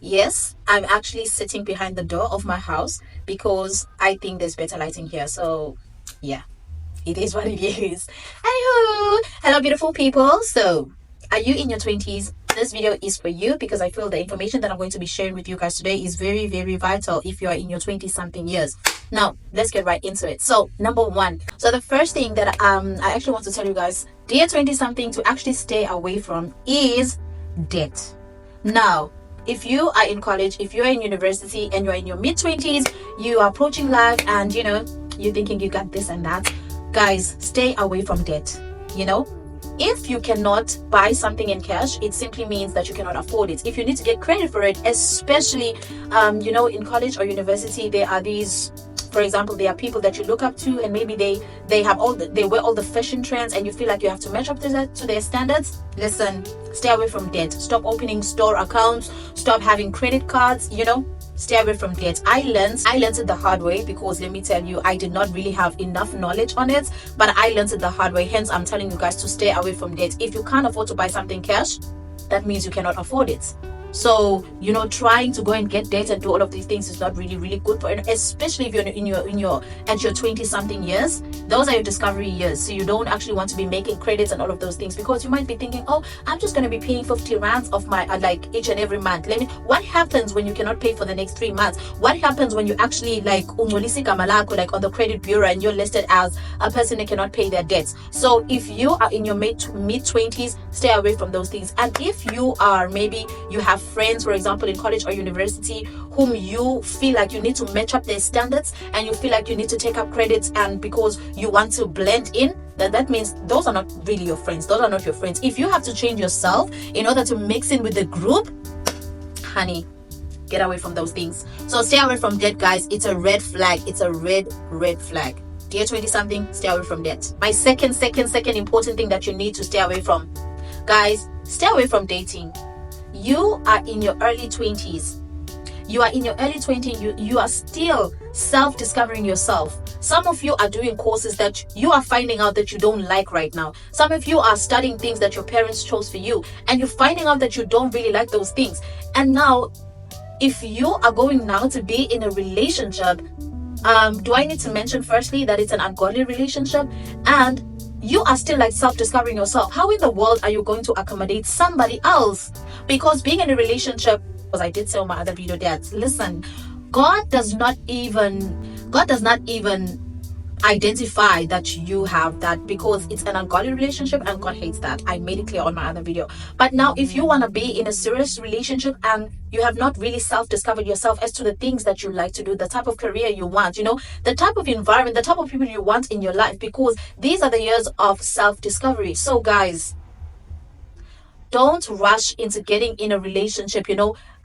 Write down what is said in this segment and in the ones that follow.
Yes, I'm actually sitting behind the door of my house because I think there's better lighting here. So, yeah, it is what it is. Hello, beautiful people. So, are you in your 20s? This video is for you because I feel the information that I'm going to be sharing with you guys today is very, very vital if you are in your 20 something years. Now, let's get right into it. So, number one. So, the first thing that I actually want to tell you guys, dear 20 something, to actually stay away from is debt. Now, if you are in college, if you're in university and you're in your mid-20s, you are approaching life and you're thinking you got this and that, guys, stay away from debt. If you cannot buy something in cash, it simply means that you cannot afford it. If you need to get credit for it, especially in college or university, there are these, for example, there are people that you look up to and maybe they wear all the fashion trends and you feel like you have to match up to their standards. Listen, stay away from debt. Stop opening store accounts, stop having credit cards, stay away from debt. I learned it the hard way because let me tell you, I did not really have enough knowledge on it, but I learned it the hard way. Hence, I'm telling you guys to stay away from debt. If you can't afford to buy something cash, that means you cannot afford it. So, trying to go and get debt and do all of these things is not really, really good for it, especially if you're at your 20 something years. Those are your discovery years. So you don't actually want to be making credits and all of those things because you might be thinking, oh, I'm just going to be paying 50 rands of my each and every month. What happens when you cannot pay for the next 3 months? What happens when you actually like on the credit bureau and you're listed as a person that cannot pay their debts? So if you are in your mid 20s, stay away from those things. And if you are, maybe you have friends, for example, in college or university, whom you feel like you need to match up their standards and you feel like you need to take up credits, and because you want to blend in, that means those are not really your friends. Those are not your friends. If you have to change yourself in order to mix in with the group, honey, get away from those things. So stay away from debt, guys. It's a red flag. It's a red flag. Dear 20 something, stay away from debt. My second important thing that you need to stay away from, guys, stay away from dating. You are in your early 20s. You are in your early 20s. You are still self-discovering yourself. Some of you are doing courses that you are finding out that you don't like right now. Some of you are studying things that your parents chose for you, and you're finding out that you don't really like those things. And now, if you are going now to be in a relationship, do I need to mention firstly that it's an ungodly relationship? And you are still like self-discovering yourself. How in the world are you going to accommodate somebody else? Because being in a relationship, as I did say on my other video, dads, listen, God does not even identify that you have that, because it's an ungodly relationship and God hates that. I made it clear on my other video. But now, if you want to be in a serious relationship and you have not really self-discovered yourself as to the things that you like to do, the type of career you want, the type of environment, the type of people you want in your life, because these are the years of self-discovery. So guys, don't rush into getting in a relationship,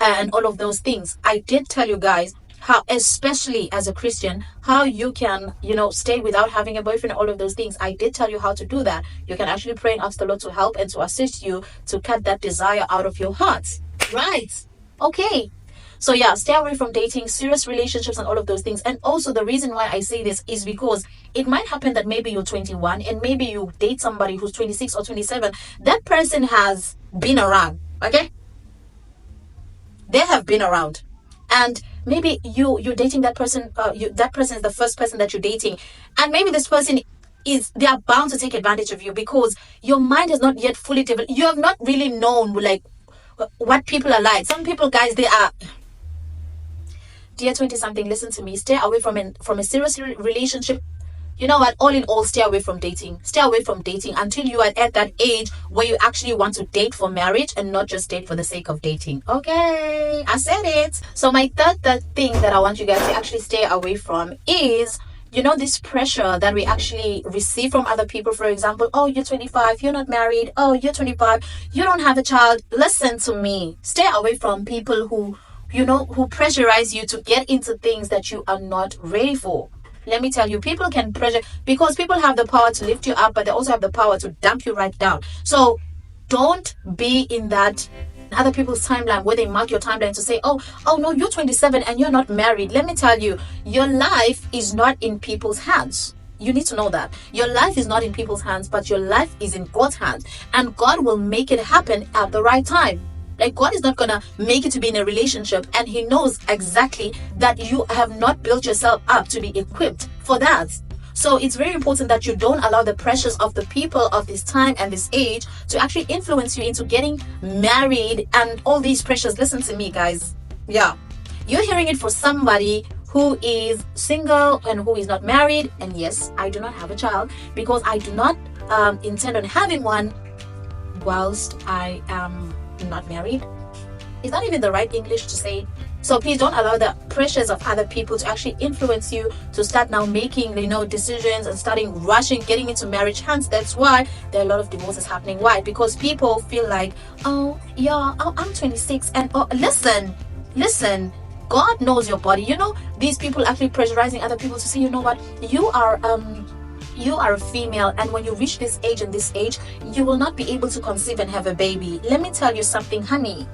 and all of those things. I did tell you guys how, especially as a Christian, how you can, stay without having a boyfriend, all of those things. I did tell you how to do that. You can actually pray and ask the Lord to help and to assist you to cut that desire out of your heart. Right. Okay. So yeah, stay away from dating, serious relationships and all of those things. And also the reason why I say this is because it might happen that maybe you're 21 and maybe you date somebody who's 26 or 27. That person has been around, okay? They have been around. And maybe you're dating that person, that person is the first person that you're dating. And maybe this person they are bound to take advantage of you because your mind is not yet fully developed. You have not really known like what people are like. Some people, guys, they are... Dear 20 something, listen to me. Stay away from a serious relationship. You know what? All in all, stay away from dating. Stay away from dating until you are at that age where you actually want to date for marriage and not just date for the sake of dating. Okay, I said it. So my third thing that I want you guys to actually stay away from is, this pressure that we actually receive from other people. For example, oh, you're 25, you're not married. Oh, you're 25, you don't have a child. Listen to me. Stay away from people who pressurize you to get into things that you are not ready for. Let me tell you, people can pressure, because people have the power to lift you up, but they also have the power to dump you right down. So don't be in that other people's timeline where they mark your timeline to say, oh no, you're 27 and you're not married. Let me tell you, your life is not in people's hands. You need to know that your life is not in people's hands, but your life is in God's hands, and God will make it happen at the right time. Like, God is not gonna make you to be in a relationship, and He knows exactly that you have not built yourself up to be equipped for that. So it's very important that you don't allow the pressures of the people of this time and this age to actually influence you into getting married and all these pressures. Listen to me, guys. Yeah, you're hearing it for somebody who is single and who is not married. And yes, I do not have a child because I do not intend on having one whilst I am not married. Is that even the right English to say? So please don't allow the pressures of other people to actually influence you to start now making, decisions and starting rushing, getting into marriage. Hence, that's why there are a lot of divorces happening. Why? Because people feel like, oh yeah, I'm 26, and oh, listen. God knows your body. These people actually pressurizing other people to say, you know what, you are a female, and when you reach this age and this age, you will not be able to conceive and have a baby. Let me tell you something, honey.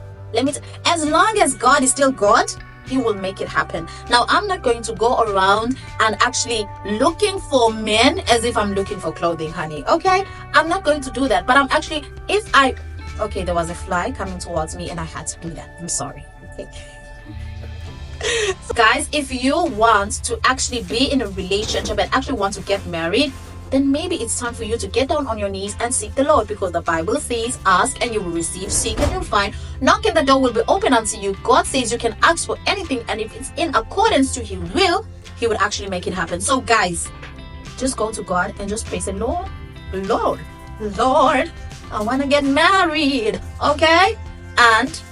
As long as God is still God, He will make it happen. Now, I'm not going to go around and actually looking for men as if I'm looking for clothing, honey. Okay? I'm not going to do that. But I'm actually, okay, there was a fly coming towards me and I had to do that. I'm sorry. Okay. So guys, if you want to actually be in a relationship and actually want to get married, then maybe it's time for you to get down on your knees and seek the Lord, because the Bible says, ask and you will receive, seek and you'll find, knock and the door will be open unto you. God says you can ask for anything, and if it's in accordance to His will, He would actually make it happen. So guys, just go to God and just pray, say, Lord, I want to get married, okay? And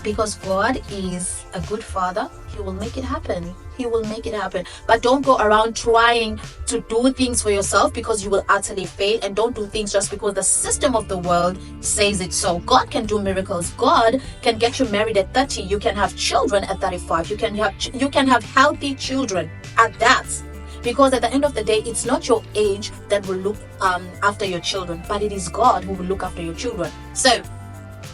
because God is a good Father, He will make it happen. He will make it happen. But don't go around trying to do things for yourself, because you will utterly fail. And don't do things just because the system of the world says it so. God can do miracles. God can get you married at 30. You can have children at 35. You can have healthy children at that. Because at the end of the day, it's not your age that will look after your children, but it is God who will look after your children. So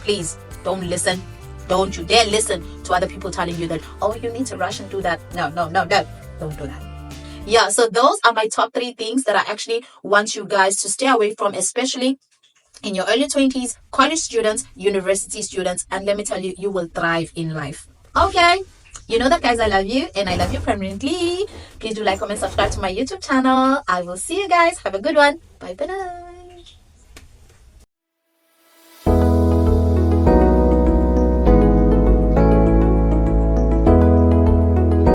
please don't listen. Don't you dare listen to other people telling you that, oh, you need to rush and do that. No. Don't do that. Yeah, so those are my top 3 things that I actually want you guys to stay away from, especially in your early 20s, college students, university students. And let me tell you, you will thrive in life. Okay? You know that, guys, I love you and I love you permanently. Please do like, comment, subscribe to my YouTube channel. I will see you guys. Have a good one. Bye for now.